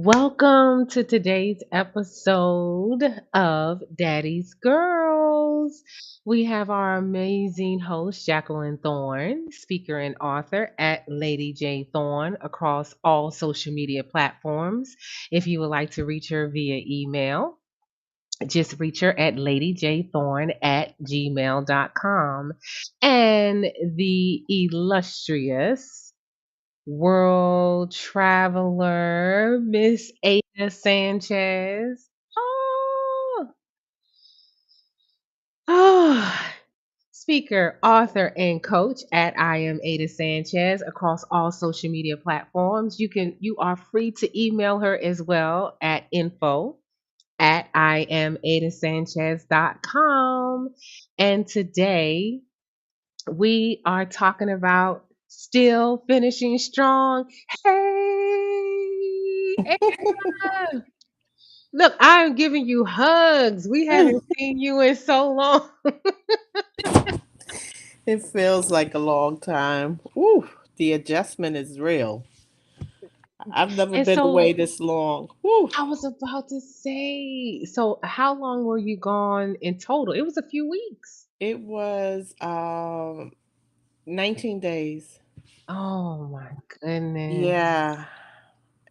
Welcome to today's episode of Daddy's Girls. We have our amazing host, Jacqueline Thorne, speaker and author at Lady J Thorne across all social media platforms. If you would like to reach her via email, just reach her at ladyjthorne@gmail.com. And the illustrious world traveler, Miss Aida Sanchez. Oh, oh. speaker, author, and coach at I am Ada Sanchez across all social media platforms. You are free to email her as well at info at IamAdaSanchez.com. And today we are talking about still finishing strong. Hey, Ada. Look, I'm giving you hugs. We haven't seen you in so long. It feels like a long time. Ooh, the adjustment is real. I've never And been away so this long. Ooh, I was about to say, so how long were you gone in total? It was a few weeks. it was 19 days. Oh my goodness. Yeah.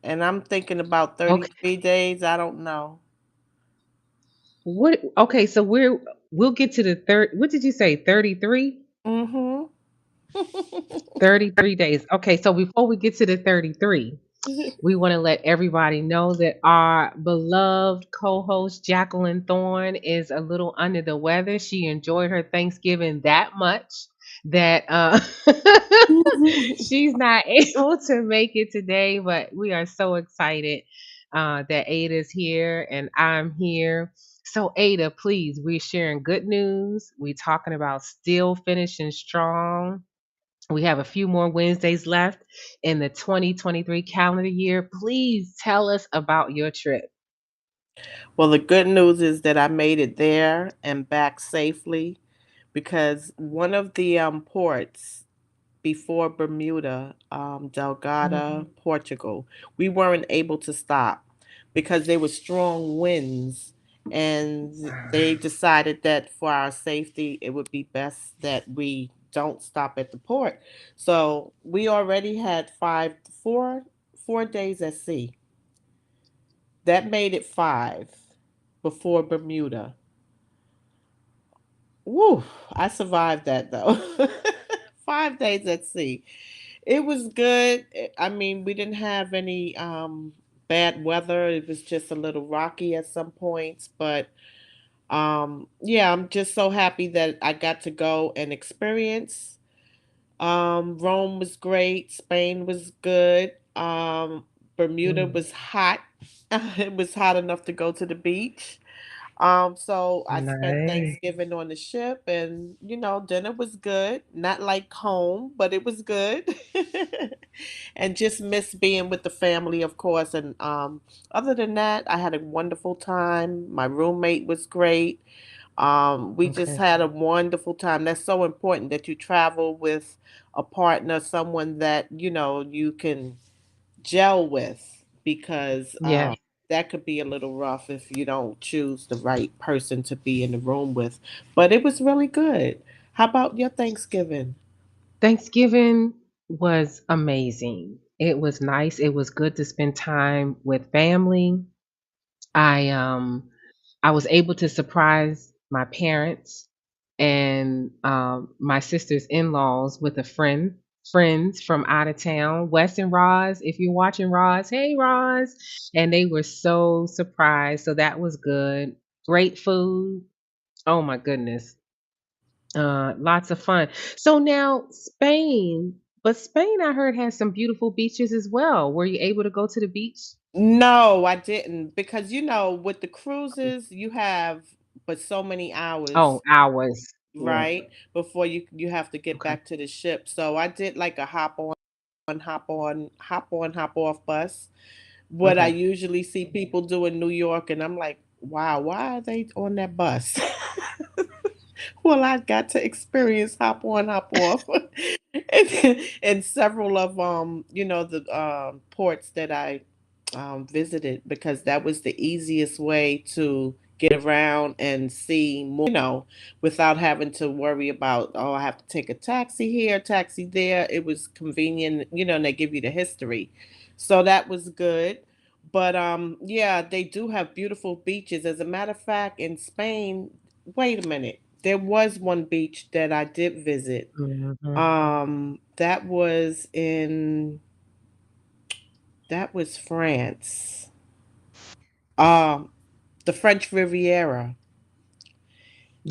And I'm thinking about Okay. 33 days. I don't know. What okay, so we'll get to the third, what did you say? 33? Mm-hmm. 33 days. Okay, so before we get to the 33, we want to let everybody know that our beloved co-host Jacqueline Thorne is a little under the weather. She enjoyed her Thanksgiving that much that she's not able to make it today, but we are so excited that Ada's here and I'm here. So Ada, please, we're sharing good news. We're talking about still finishing strong. We have a few more Wednesdays left in the 2023 calendar year. Please tell us about your trip. Well, the good news is that I made it there and back safely because one of the ports before Bermuda, Delgada, Mhm. Portugal, we weren't able to stop because there were strong winds, and they decided that for our safety, it would be best that we don't stop at the port. So we already had four days at sea. That made it five before Bermuda. Woo! I survived that though. 5 days at sea. It was good. I mean, we didn't have any bad weather. It was just a little rocky at some points, but yeah, I'm just so happy that I got to go and experience. Rome was great. Spain was good. Bermuda Mm, was hot. It was hot enough to go to the beach. So I spent nice. Thanksgiving on the ship, and dinner was good. Not like home, but it was good. And just miss being with the family, of course. And other than that, I had a wonderful time. My roommate was great. We just Okay. had a wonderful time. That's so important that you travel with a partner, someone that you can gel with, because Yes. that could be a little rough if you don't choose the right person to be in the room with. But it was really good. How about your Thanksgiving? Thanksgiving was amazing. It was nice. It was good to spend time with family. I was able to surprise my parents and my sister's in-laws with a friends from out of town, Wes and Roz. If you're watching, Roz, hey Roz, and they were so surprised. So that was good. Great food. Oh my goodness, lots of fun. So now Spain, but Spain I heard has some beautiful beaches as well. Were you able to go to the beach? No, I didn't, because with the cruises you have but so many Oh, hours, hours. Yeah. right, before you have to get Okay. back to the ship. So I did like a hop off bus. What I Okay. usually see people do in New York, and I'm like, wow, why are they on that bus? Well, I got to experience hop on, hop off, and several of the ports that I visited, because that was the easiest way to get around and see more, without having to worry about, oh, I have to take a taxi here, taxi there. It was convenient, and they give you the history, so that was good. But yeah, they do have beautiful beaches. As a matter of fact, in Spain, wait a minute. There was one beach that I did visit. Mhm. That was France. Um, the French Riviera.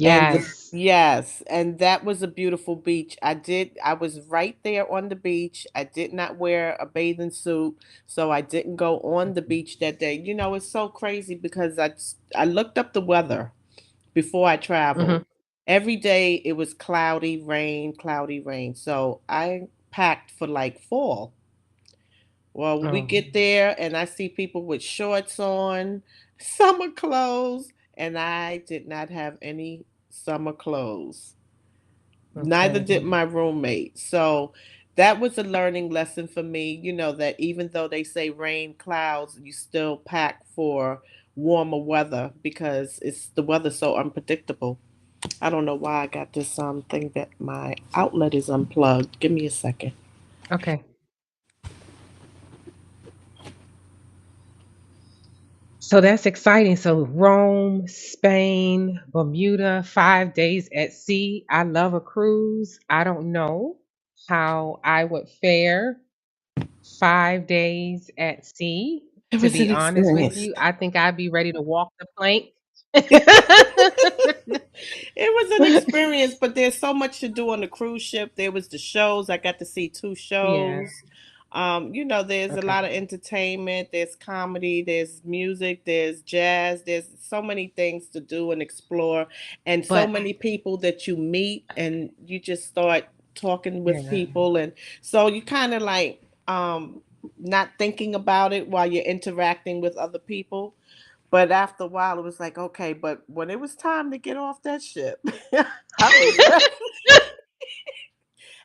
And Yes. yes, and that was a beautiful beach. I was right there on the beach. I did not wear a bathing suit, so I didn't go on the Mhm. beach that day. It's so crazy because I looked up the weather before I traveled. Mhm. Every day it was cloudy, rain, cloudy, rain. So I packed for like fall. Well, we Oh, get there and I see people with shorts on, summer clothes, and I did not have any summer clothes. Neither okay. did my roommate. So that was a learning lesson for me, that even though they say rain, clouds, you still pack for warmer weather because it's the weather's so unpredictable. I don't know why I got this thing that my outlet is unplugged. Give me a second. Okay. So that's exciting. So Rome, Spain, Bermuda, 5 days at sea. I love a cruise. I don't know how I would fare 5 days at sea. It To was be an honest with experience. you, I think I'd be ready to walk the plank. It was an experience, but there's so much to do on the cruise ship. There was the shows. I got to see two Yeah. shows. There's a Okay. lot of entertainment, there's comedy, there's music, there's jazz, there's so many things to do and explore, and so But many people that you meet, and you just start talking with yeah. people, and so you kind of like not thinking about it while you're interacting with other people. But after a while, it was like, okay, but when it was time to get off that ship, I was ready.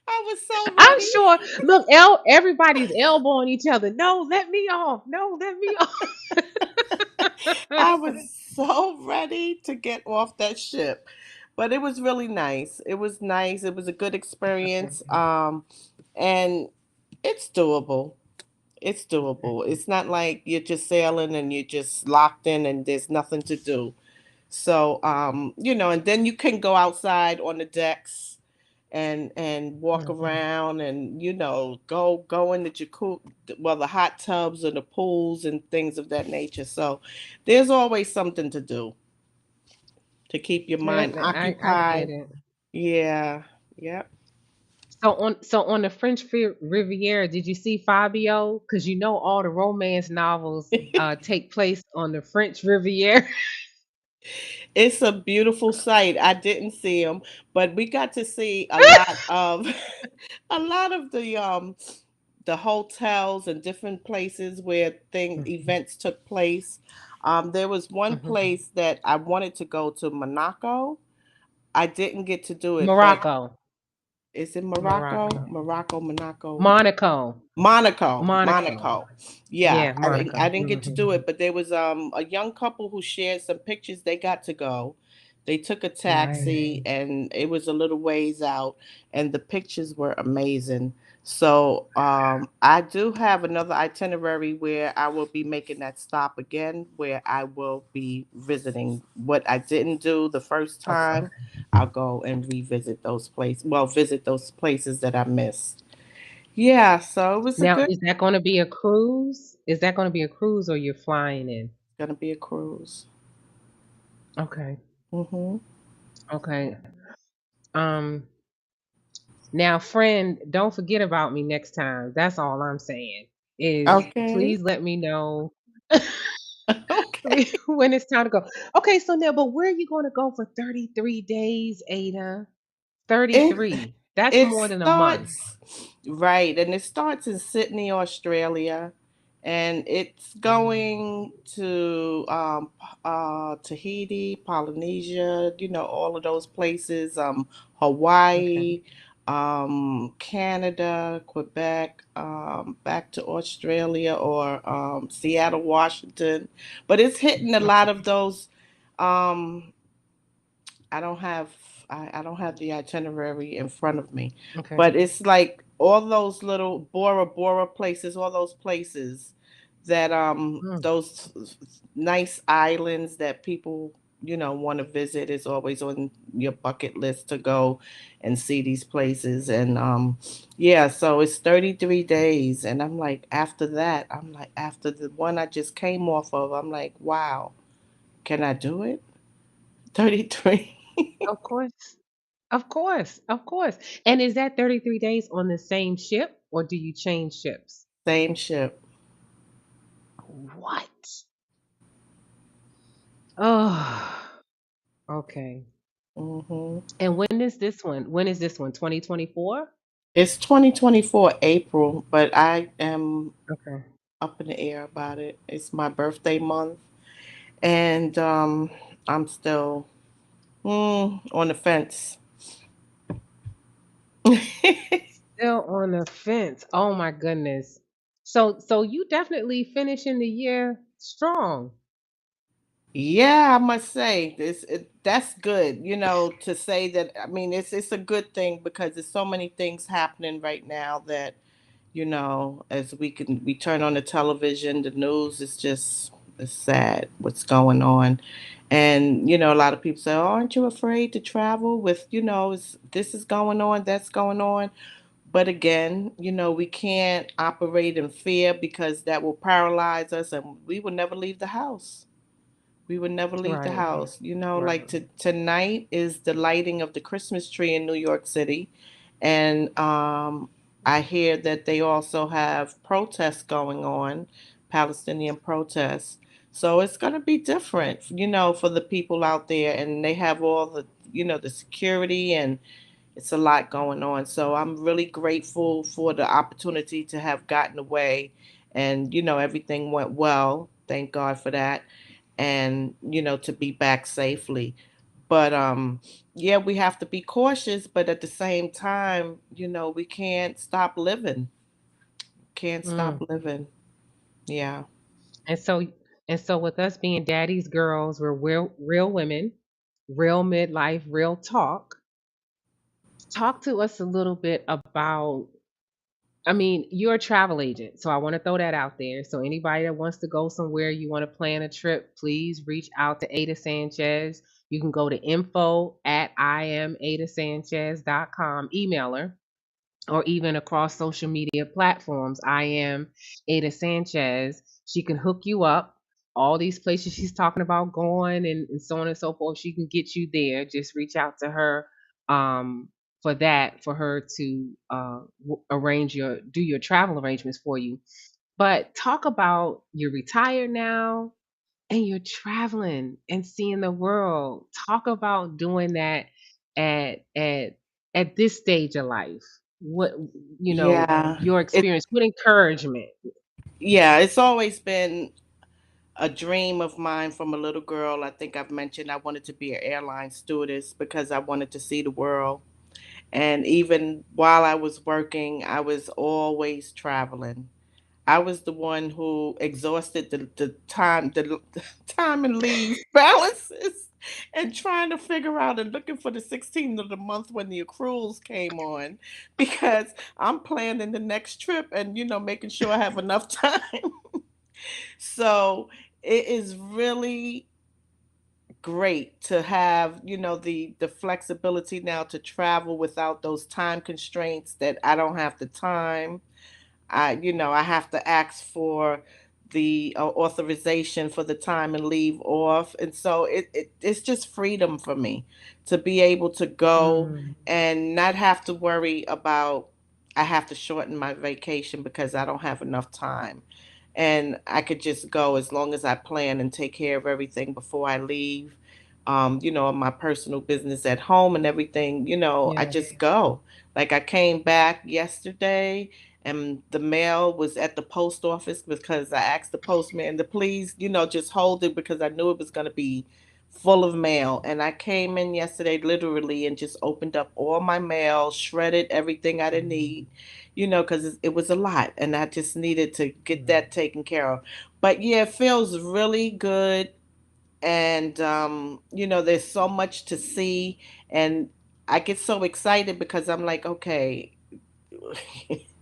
I was so I'm ready. sure. Look, everybody's elbowing each other. No, let me off. No, let me off. I was so ready to get off that ship. But it was really nice. It was nice. It was a good Okay. experience. And it's doable. It's Okay. doable. It's not like you're just sailing and you're just locked in and there's nothing to do. So, and then you can go outside on the decks and walk Mhm. around and go in the jacuzzi, well, the hot tubs or the pools and things of that nature. So there's always something to do to keep your mind I get occupied. it. Yeah. Yep. So on the French Riviera, did you see Fabio? Because you know all the romance novels take place on the French Riviera. It's a beautiful sight. I didn't see him, but we got to see a lot of a lot of the hotels and different places where Mhm. events took place. There was one Mhm. place that I wanted to go to, Monaco. I didn't get to do it, but Morocco. is it Morocco? Morocco. Morocco, Monaco. Monaco. Monaco, Monaco. Monaco. Yeah, Yeah, I Monaco. didn't get to do Mhm. it, but there was a young couple who shared some pictures. They got to go. They took a Nice. taxi and it was a little ways out, and the pictures were amazing. So I do have another itinerary where I will be making that stop again, where I will be visiting what I didn't do the first Okay. time. I'll go and revisit those places. Well, visit those places that I missed. Yeah, so it was a Now, good is that going to be a cruise? Is that going to be a cruise or you're flying in? gonna be a cruise. Okay. Mhm. Okay. Um, Now, friend, don't forget about me next time. That's all I'm saying. Is Okay. please let me know Okay. when it's time to go. Okay, so now, but where are you going to go for 33 days, Ada? It 33. That's it more than a month. starts right, and it starts in Sydney, Australia, and it's going to Tahiti, Polynesia, all of those places, Okay. Hawaii, Canada, Quebec, back to Australia or Seattle, Washington. But it's hitting a lot of those um I don't have I don't have the itinerary in front of me, Okay. but it's like all those little Bora Bora places, all those places that Mm, those nice islands that people want to visit is always on your bucket list to go and see these places. And yeah, so it's 33 days, and I'm like after the one I just came off of, I'm like, wow, can I do it? 33. Of course. Of course. Of course. And is that 33 days on the same ship or do you change ships? Same ship. What? Oh, okay. Hmm. And when is this one? When is this one? 2024? It's 2024 April, but I am Okay. up in the air about it. It's my birthday month, and I'm still on the fence. Still on the fence. Oh my goodness. So you definitely finishing the year strong. Yeah, I must say that's good. To say that. I mean, it's a good thing because there's so many things happening right now that as we turn on the television, the news is just it's sad what's going on, and a lot of people say, "Oh, aren't you afraid to travel with this is going on, that's going on?" But again, we can't operate in fear because that will paralyze us, and we will never leave the house. We would never leave the Right. house. Like Right. tonight is the lighting of the Christmas tree in New York City. And I hear that they also have protests going on, Palestinian protests. So it's going to be different, for the people out there. And they have all the security, and it's a lot going on. So I'm really grateful for the opportunity to have gotten away. And, everything went well. Thank God for that, and to be back safely. But yeah, we have to be cautious, but at the same time, we can't stop living. Can't stop Mm. living. Yeah. And so with us being daddy's girls, we're real women, real midlife, real talk. Talk to us a little bit about, I mean, you're a travel agent, so I want to throw that out there. So anybody that wants to go somewhere, you want to plan a trip, please reach out to Ada Sanchez. You can go to info at iamadasanchez.com, email her, or even across social media platforms. I am Ada Sanchez. She can hook you up. All these places she's talking about going and so on and so forth, she can get you there. Just reach out to her um, for that, for her to arrange do your travel arrangements for you. But talk about you're retired now and you're traveling and seeing the world. Talk about doing that at at at this stage of life. What Yeah. your It experience, what encouragement. yeah, it's always been a dream of mine from a little girl. I think I've mentioned I wanted to be an airline stewardess because I wanted to see the world. And even while I was working, I was always traveling. I was the one who exhausted the time and leave balances and trying to figure out and looking for the 16th of the month when the accruals came on because I'm planning the next trip and making sure I have enough time. So it is really great to have the flexibility now to travel without those time constraints that I don't have the time. I have to ask for the authorization for the time and leave off, and so it's just freedom for me to be able to go Mm, and not have to worry about I have to shorten my vacation because I don't have enough time, and I could just go as long as I plan and take care of everything before I leave. My personal business at home and everything, I yes. just go. Like I came back yesterday and the mail was at the post office because I asked the postman to please, just hold it because I knew it was going to be full of mail. And I came in yesterday literally and just opened up all my mail, shredded everything I didn't need, because it was a lot and I just needed to get Mm, that taken care of. But yeah, it feels really good. And, there's so much to see. And I get so excited because I'm like, okay,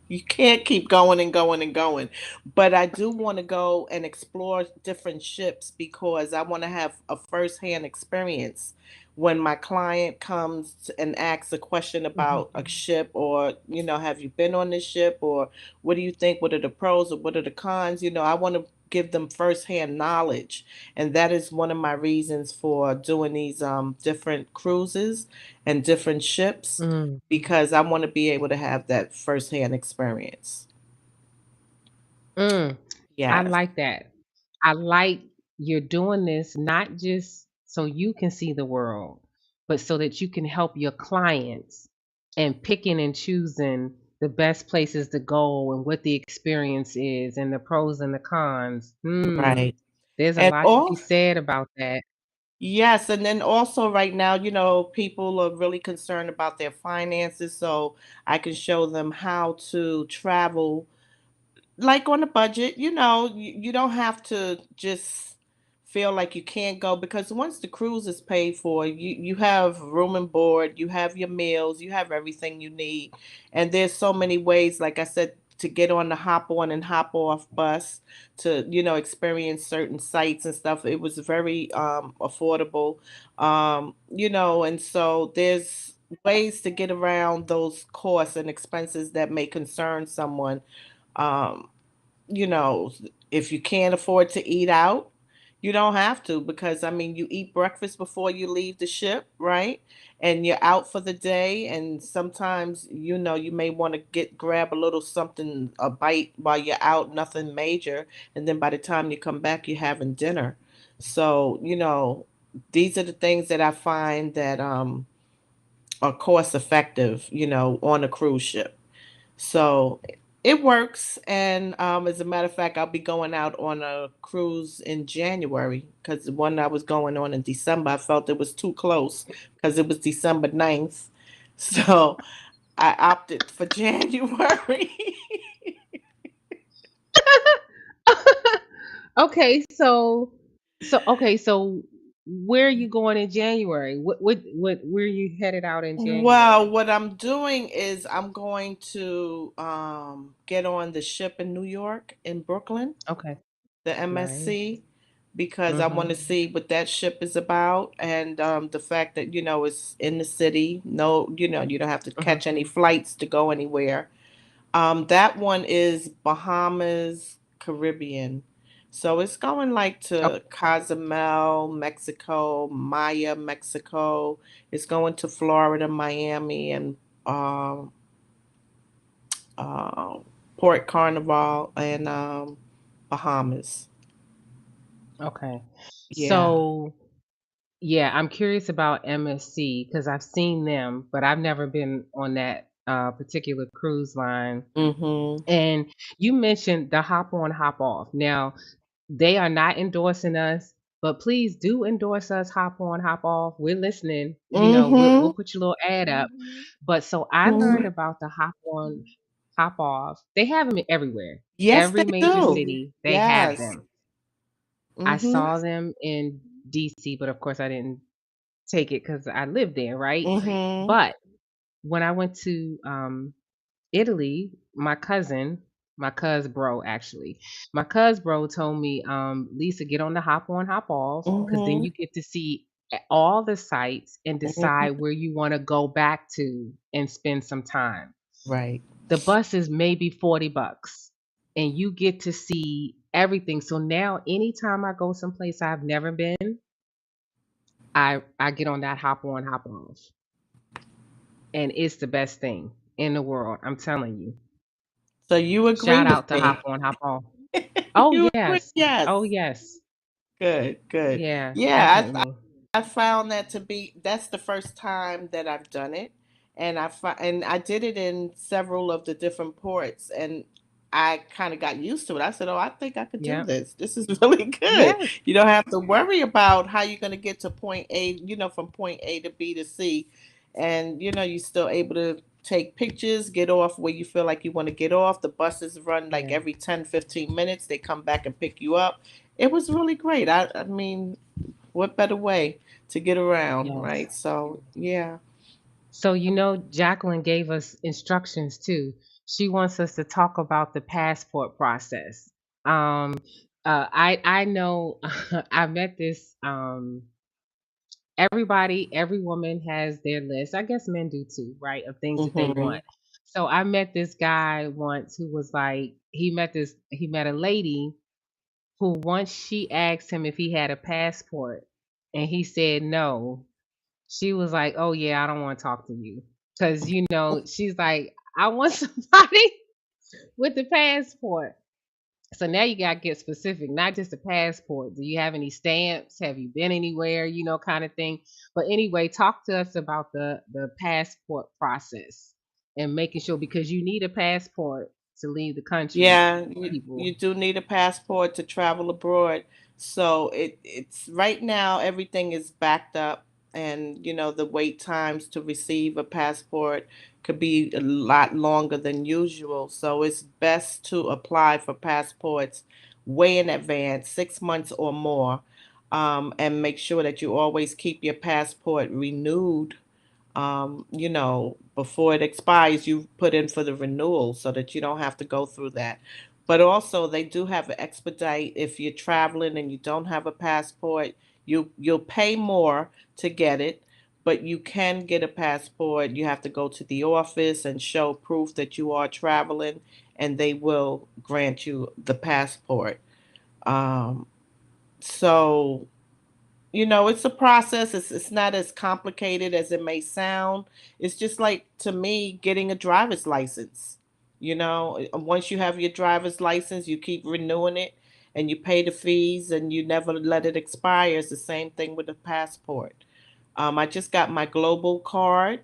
you can't keep going and going and going. But I do want to go and explore different ships because I want to have a firsthand experience when my client comes and asks a question about mhm. a ship or, have you been on this ship or what do you think? What are the pros or what are the cons? I want to give them firsthand knowledge. And that is one of my reasons for doing these different cruises and different ships, Mm. because I want to be able to have that firsthand experience. Mm. I Yes, like that. I like you're doing this not just so you can see the world, but so that you can help your clients and picking and choosing the best places to go and what the experience is and the pros and the cons. Hmm. right. There's a And lot to be all said about that. Yes, and then also right now, people are really concerned about their finances, so I can show them how to travel like on a budget. You don't have to just feel like you can't go, because once the cruise is paid for, you have room and board, you have your meals, you have everything you need. And there's so many ways, like I said, to get on the hop on and hop off bus to, experience certain sites and stuff. It was very affordable. And so there's ways to get around those costs and expenses that may concern someone. Um, you know, if you can't afford to eat out, you don't have to, because I mean, you eat breakfast before you leave the ship, right? And you're out for the day, and sometimes, you may want to grab a little something, a bite while you're out, nothing major, and then by the time you come back, you're having dinner. So, these are the things that I find that are cost effective, on a cruise ship. So it works. And as a matter of fact, I'll be going out on a cruise in January, because the one I was going on in December, I felt it was too close because it was December 9th. So I opted for January. Okay, so where are you going in January? What where are you headed out in Well, January? what I'm doing is I'm going to get on the ship in New York, in Brooklyn, Okay. the Nice. MSC, because I want Mhm. to see what that ship is about, and the fact that it's in the city. No, you don't have to Mhm. catch any flights to go anywhere. That one is Bahamas, Caribbean. So it's going like to Cozumel, Mexico, Maya, Mexico. It's going to Florida, Miami, and um, uh, Port Carnival, and Bahamas. Okay. Yeah. So, yeah, I'm curious about MSC because I've seen them, but I've never been on that particular cruise line. Mhm. And you mentioned the hop on, hop off. Now, they are not endorsing us, but please do endorse us. Hop on, hop off. We're listening. We'll Mhm. put your little ad up. But so I learned Mhm. about the hop on, hop off. They have them everywhere. Yes, they Every major do. city, they have Yes. them. I Mhm. saw them in DC, but of course I didn't take it because I lived there, right? Mhm. But when I went to Italy, my cuz bro actually, my cuz bro told me, Lisa, get on the hop on, hop off, because then Mhm. you get to see all the sites and decide Mhm. where you want to go back to and spend some time. Right. The bus is maybe $40 and you get to see everything. So now anytime I go someplace I've never been, I get on that hop on, hop off. And it's the best thing in the world. I'm telling you. So you agree Shout with out to hop me? on, hop off. Oh You agree? yes. Yes. Oh yes. Good, good. Yeah, Yeah, definitely. I found that to be that's the first time that I've done it, and I did it in several of the different ports, and I kind of got used to it. I said, "Oh, I think I could do Yep. this. This is really good." Yes. You don't have to worry about how you're going to get to point A, from point A to B to C, and you're still able to take pictures, get off where you feel like you want to get off. The buses run like Yeah. every 10, 15 minutes. They come back and pick you up. It was really great. I mean, what better way to get around, Yes. right? So, yeah. So Jacqueline gave us instructions too. She wants us to talk about the passport process. Um I know I met this every woman has their list. I guess men do too, right? Of things that they Mhm. want. So I met this guy once who was like he met a lady who once she asked him if he had a passport and he said no, she was like, "Oh yeah, I don't want to talk to you." Cuz she's like, "I want somebody with the passport." So now you got to get specific, not just a passport. Do you have any stamps? Have you been anywhere, kind of thing. But anyway, talk to us about the passport process and making sure, because you need a passport to leave the country, Yeah, you people. do need a passport to travel abroad. So it's right now everything is backed up, and the wait times to receive a passport could be a lot longer than usual. So it's best to apply for passports way in advance, 6 months or more, and make sure that you always keep your passport renewed, before it expires, you put in for the renewal so that you don't have to go through that. But also, they do have an expedite if you're traveling and you don't have a passport. You'll pay more to get it, but you can get a passport. You have to go to the office and show proof that you are traveling, and they will grant you the passport. Um, so it's a process. It's not as complicated as it may sound. It's just like, to me, getting a driver's license. Once you have your driver's license, you keep renewing it and you pay the fees and you never let it expire. It's the same thing with the passport. I just got my global card.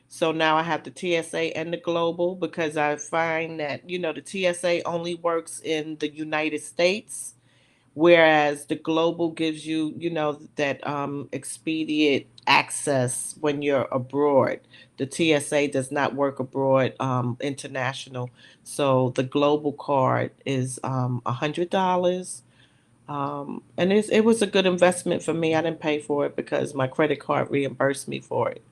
So now I have the TSA and the global, because I find that, the TSA only works in the United States, whereas the global gives you, that expedient access when you're abroad. The TSA does not work abroad, international. So the global card is $100. And it was a good investment for me. I didn't pay for it because my credit card reimbursed me for it.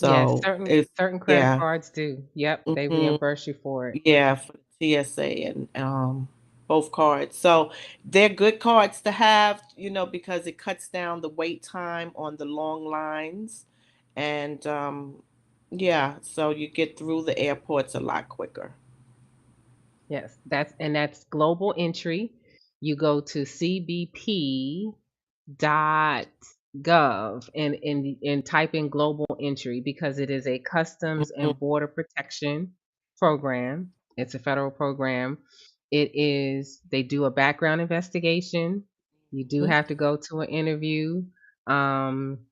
Yes, So certain it's, certain credit yeah. cards do. Yep, they hmm reimburse you for it. yeah, for the TSA and both cards. So they're good cards to have, because it cuts down the wait time on the long lines. And yeah, so you get through the airports a lot quicker. Yes, that's global entry. You go to cbp.gov and type in global entry, because it is a customs Mhm. and border protection program. It's a federal program. They do a background investigation. You do have to go to an interview. Um,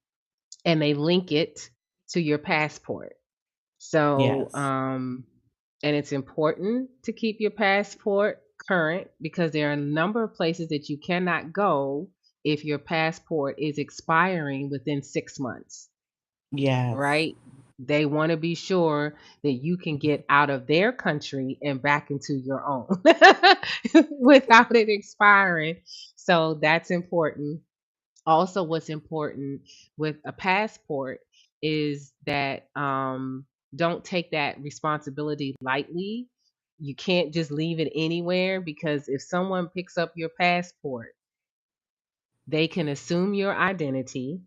and they link it to your passport. So, Yes. and it's important to keep your passport current, because there are a number of places that you cannot go if your passport is expiring within 6 months, Yes. right? They want to be sure that you can get out of their country and back into your own without it expiring. So that's important. Also, what's important with a passport is that, don't take that responsibility lightly. You can't just leave it anywhere, because if someone picks up your passport, they can assume your identity.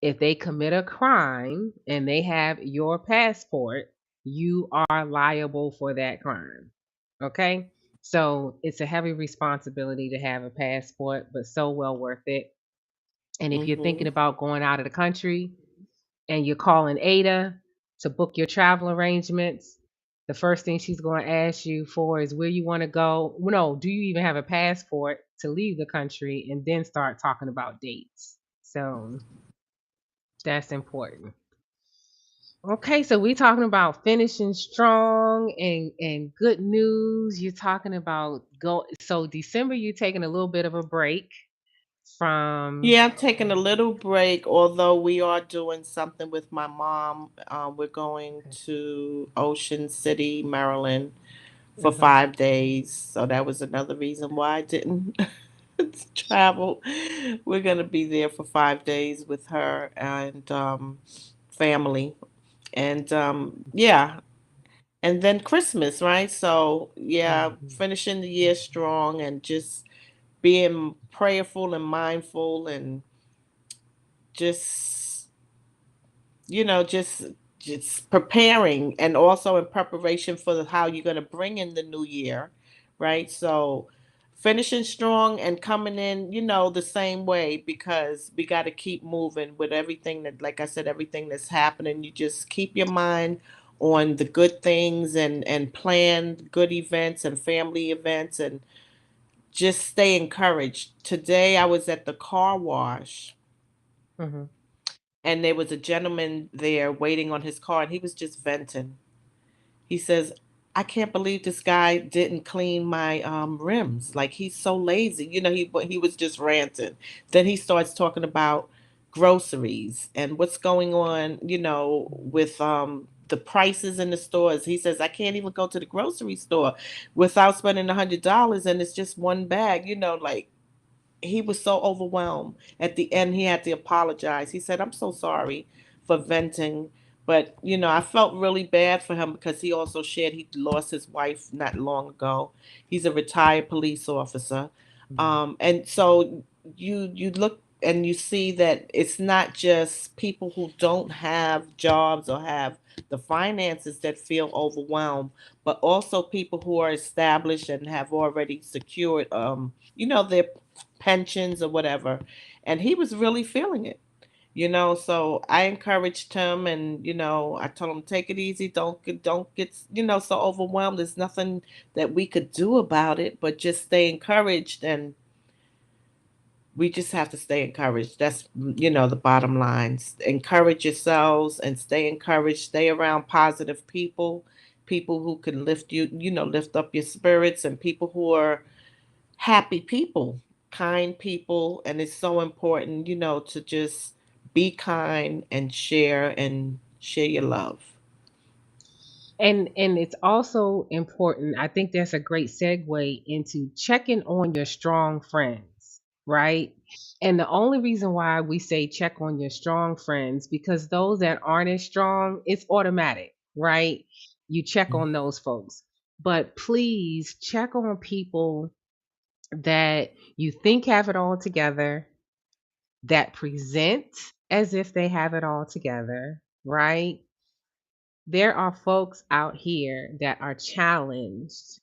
If they commit a crime and they have your passport, you are liable for that crime. Okay? So it's a heavy responsibility to have a passport, but so well worth it. And if you're thinking hmm about going out of the country and you're calling Ada to book your travel arrangements, the first thing she's going to ask you for is where you want to go. Well, no, do you even have a passport to leave the country? And then start talking about dates. So that's important. Okay, so we're talking about finishing strong and good news. You're talking about go. So December, you're taking a little bit of a break from. Yeah, I'm taking a little break, although we are doing something with my mom. We're going to Ocean City, Maryland, for Uh-huh. 5 days. So that was another reason why I didn't travel. We're gonna be there for 5 days with her and family. And yeah, and then Christmas, right? So yeah, Mhm. finishing the year strong and just being prayerful and mindful and just just preparing, and also in preparation for how you're going to bring in the new year, right? So finishing strong and coming in, the same way, because we got to keep moving with everything that, like I said, everything that's happening. You just keep your mind on the good things, and plan good events and family events, and just stay encouraged. Today I was at the car wash, Mhm. and there was a gentleman there waiting on his car, and he was just venting. He says, "I can't believe this guy didn't clean my rims. Like, he's so lazy." He was just ranting. Then he starts talking about groceries and what's going on, with the prices in the stores. He says, "I can't even go to the grocery store without spending $100, and it's just one bag." Like, he was so overwhelmed. At the end, he had to apologize. He said, "I'm so sorry for venting." But, I felt really bad for him, because he also shared he lost his wife not long ago. He's a retired police officer. Mhm. And so you look and you see that it's not just people who don't have jobs or have the finances that feel overwhelmed, but also people who are established and have already secured, their pensions or whatever. And he was really feeling it. So I encouraged him, and I told him, take it easy, don't get so overwhelmed. There's nothing that we could do about it, but just stay encouraged. And we just have to stay encouraged. That's, the bottom line. Encourage yourselves and stay encouraged. Stay around positive people, people who can lift you, lift up your spirits, and people who are happy people, kind people. And it's so important, to just be kind and share your love. And it's also important. I think that's a great segue into checking on your strong friends, right? And the only reason why we say check on your strong friends, because those that aren't as strong, it's automatic, right? You check on those folks. But please check on people that you think have it all together, that present as if they have it all together, right? There are folks out here that are challenged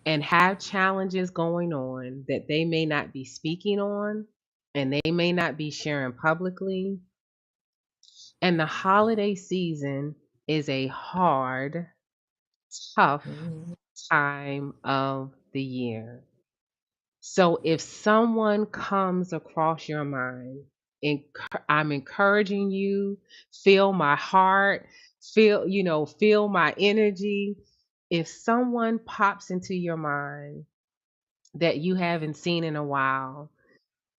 and have challenges going on that they may not be speaking on and they may not be sharing publicly. And the holiday season is a hard, tough Mhm. time of the year. So if someone comes across your mind, I'm encouraging you, feel my heart, feel my energy. If someone pops into your mind that you haven't seen in a while,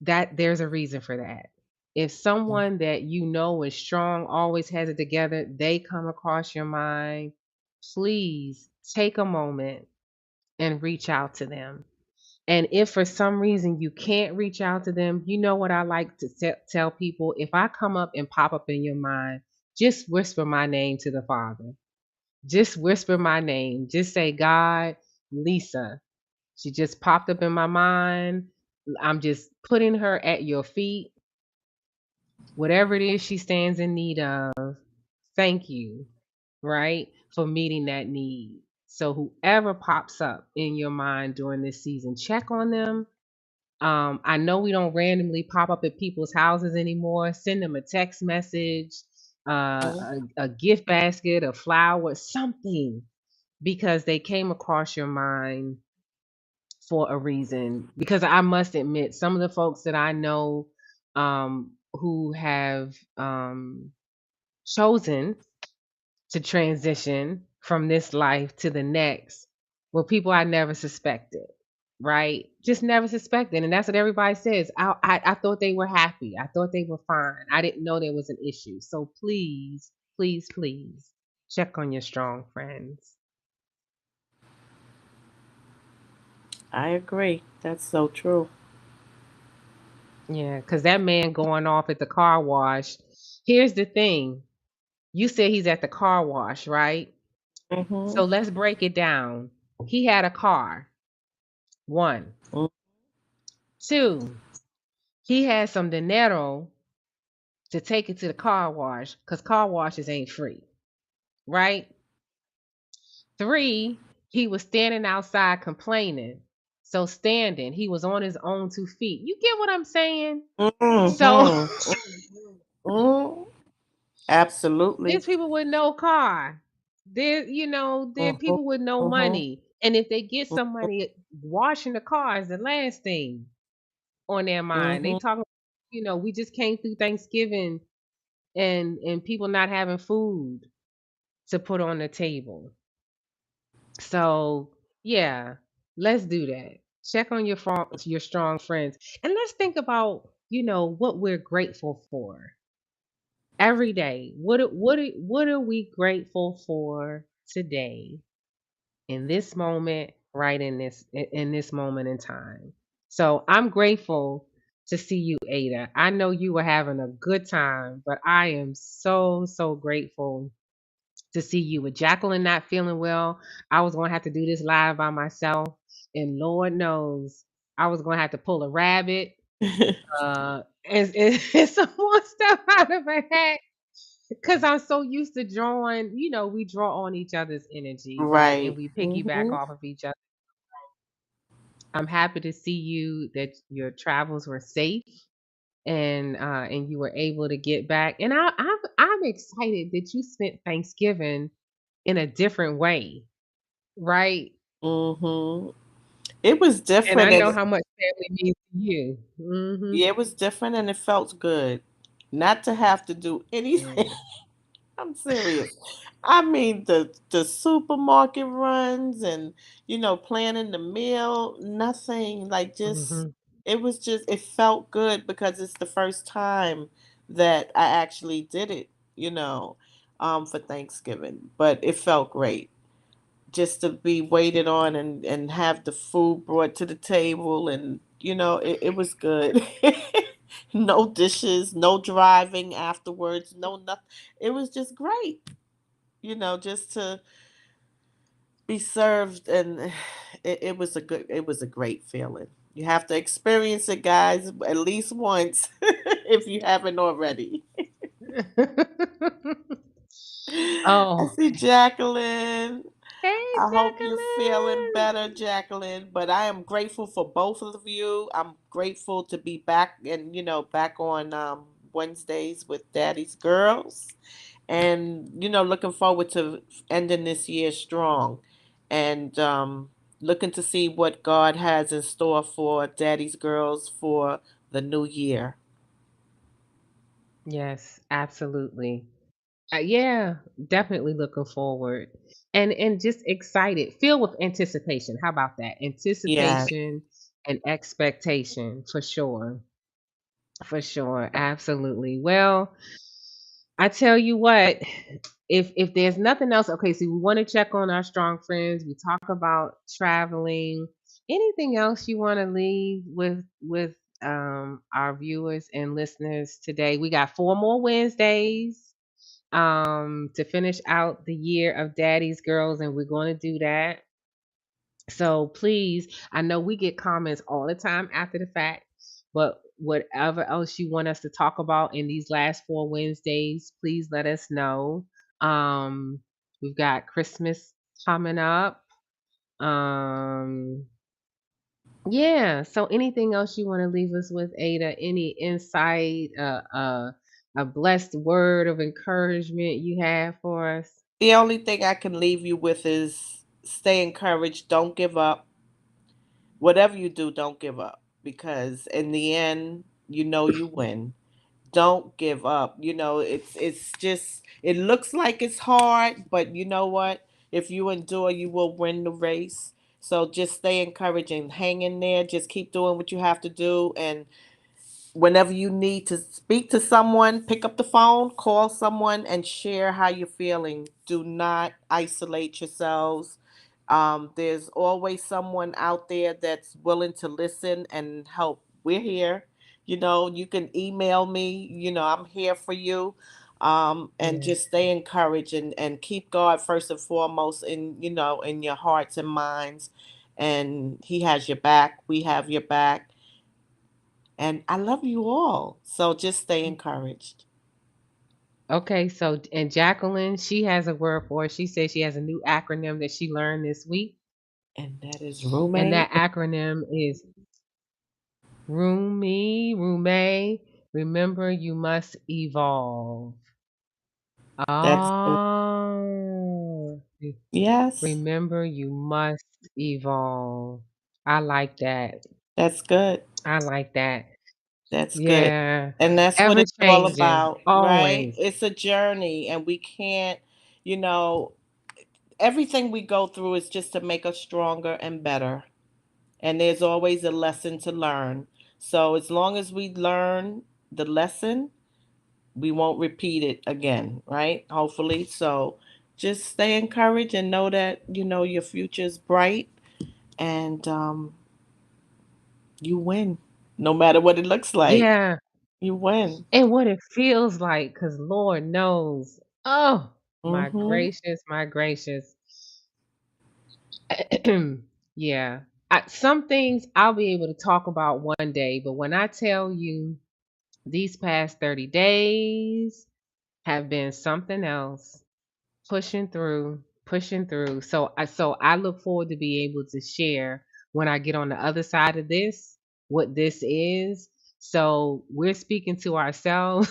that there's a reason for that. If someone that you know is strong, always has it together, they come across your mind, please take a moment and reach out to them. And if for some reason you can't reach out to them, you know what I like to tell people? If I come up and pop up in your mind, just whisper my name to the Father. Just whisper my name. Just say, God, Lisa. She just popped up in my mind. I'm just putting her at your feet. Whatever it is she stands in need of, thank you, right, for meeting that need. So whoever pops up in your mind during this season, check on them. I know we don't randomly pop up at people's houses anymore. Send them a text message, a gift basket, a flower, something, because they came across your mind for a reason. Because I must admit, some of the folks that I know who have chosen to transition from this life to the next were people I never suspected, right? Just never suspected. And that's what everybody says. I thought they were happy. I thought they were fine. I didn't know there was an issue. So please, please, please check on your strong friends. I agree. That's so true. Yeah, because that man going off at the car wash. Here's the thing. You said he's at the car wash, right? Hmm. So let's break it down. He had a car. One. Two, he had some dinero to take it to the car wash because car washes ain't free, right? Three, he was standing outside complaining. So standing, he was on his own 2 feet. You get what I'm saying? So Mhm. Mhm. Absolutely. there's people with no car. There are Mhm. people with no Mhm. money. And if they get some money, washing the car is the last thing on their mind. They Mhm. talk, we just came through Thanksgiving and people not having food to put on the table. So yeah, let's do that. Check on your strong friends, and let's think about what we're grateful for every day. What are we grateful for today in this moment, right in this moment in time? So I'm grateful to see you, Ada. I know you were having a good time, but I am so grateful to see you. With Jacqueline not feeling well, I was going to have to do this live by myself. And Lord knows, I was going to have to pull a rabbit and some more stuff out of her hat. Because I'm so used to drawing, we draw on each other's energy, right? And Right. we piggyback Mhm. off of each other. I'm happy to see you that your travels were safe and you were able to get back. And I'm excited that you spent Thanksgiving in a different way, right? Mhm. It was And I different know and how much family means to you. yeah, it was different and it felt good not to have to do anything. Mhm. I'm serious. I mean the supermarket runs and planning the meal, nothing like just Mhm. it was just it felt good because it's the first time that I actually did it, for Thanksgiving. But it felt great just to be waited on and have the food brought to the table and it was good. No dishes, no driving afterwards, no nothing. It was just great, just to be served and it was a great feeling. You have to experience it, guys, at least once if you haven't already. I Oh, see Jacqueline. hey, I hope you're feeling Jacqueline. better, Jacqueline. But I am grateful for both of you. I'm grateful to be back and back on Wednesdays with Daddy's Girls, and looking forward to ending this year strong, and looking to see what God has in store for Daddy's Girls for the new year. Yes, absolutely. Yeah, definitely looking forward and just excited, filled with anticipation. How about that? Yeah, Anticipation and expectation for sure. For sure. Absolutely. Well, I tell you what, if there's nothing else, okay, so we want to check on our strong friends. We talk about traveling. Anything else you want to leave with our viewers and listeners today? We got 4 more Wednesdays to finish out the year of Daddy's Girls, and we're going to do that. So please, I know we get comments all the time after the fact, but whatever else you want us to talk about in these last 4 Wednesdays, please let us know. We've got Christmas coming up. Um, yeah. So anything else you want to leave us with, Ada? Any insight? A blessed word of encouragement you have for us? the only thing I can leave you with is stay encouraged. Don't give up. Whatever you do, don't give up because in the end, you win. Don't give up. It's just it looks like it's hard, but you know what? If you endure, you will win the race. So just stay encouraged and hang in there. Just keep doing what you have to do and whenever you need to speak to someone, pick up the phone, call someone, and share how you're feeling. Do not isolate yourselves. There's always someone out there that's willing to listen and help. We're here. You can email me. I'm here for you. And Yeah. just stay encouraged and keep God first and foremost in your hearts and minds. And He has your back. We have your back and I love you all. So just stay encouraged. Okay, so and Jacqueline, she has a word for us. She says she has a new acronym that she learned this week. And that is And roommate. that acronym is Roomy. Remember, you must evolve. That's good. Oh, Yes, remember, you must evolve. I like that. that's good. I like that. That's good. Yeah. And that's what Ever it's all changing. about, right? Always. It's a journey, and we can't, you know, everything we go through is just to make us stronger and better. And there's always a lesson to learn. So as long as we learn the lesson, we won't repeat it again, right? Hopefully. So just stay encouraged and know that, your future is bright, and you win. No matter what it looks like, Yeah. you win. And what it feels like, because Lord knows. Oh, my Mhm. gracious, my gracious. Yeah. Some things I'll be able to talk about one day, but when I tell you these past 30 days have been something else, pushing through. So I look forward to be able to share when I get on the other side of this what this is. So we're speaking to ourselves.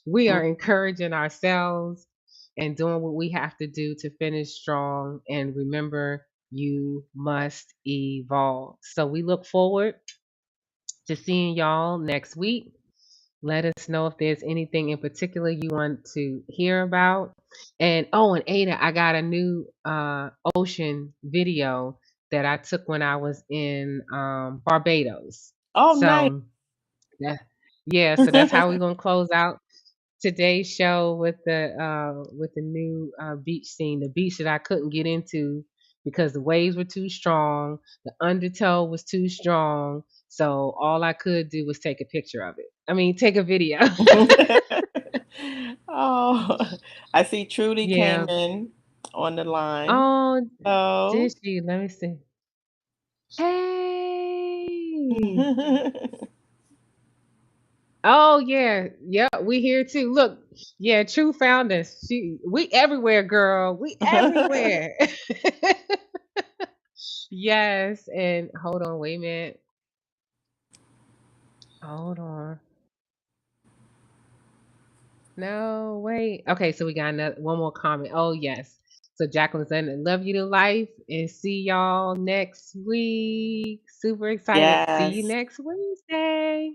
We Mm. are encouraging ourselves and doing what we have to do to finish strong. And remember, you must evolve. So we look forward to seeing y'all next week. Let us know if there's anything in particular you want to hear about. And oh, and Ada, I got a new ocean video that I took when I was in Barbados. Oh, nice. So that, yeah, so that's how we're gonna close out today's show with the new beach scene, the beach that I couldn't get into because the waves were too strong, the undertow was too strong. So all I could do was take a picture of it. I mean, take a video. Oh, I see Trudy came Yeah. in on the line. Oh, did Oh. she? Let me see. Hey. Oh yeah. Yeah, we here too. Look, yeah, True found us. We everywhere, girl. We everywhere. Yes, and hold on, wait a minute. Hold on. No, wait. Okay, so we got another one more comment. Oh yes. So Jacqueline said, "Love you to life," and see y'all next week. Super excited. See you Yes. next Wednesday.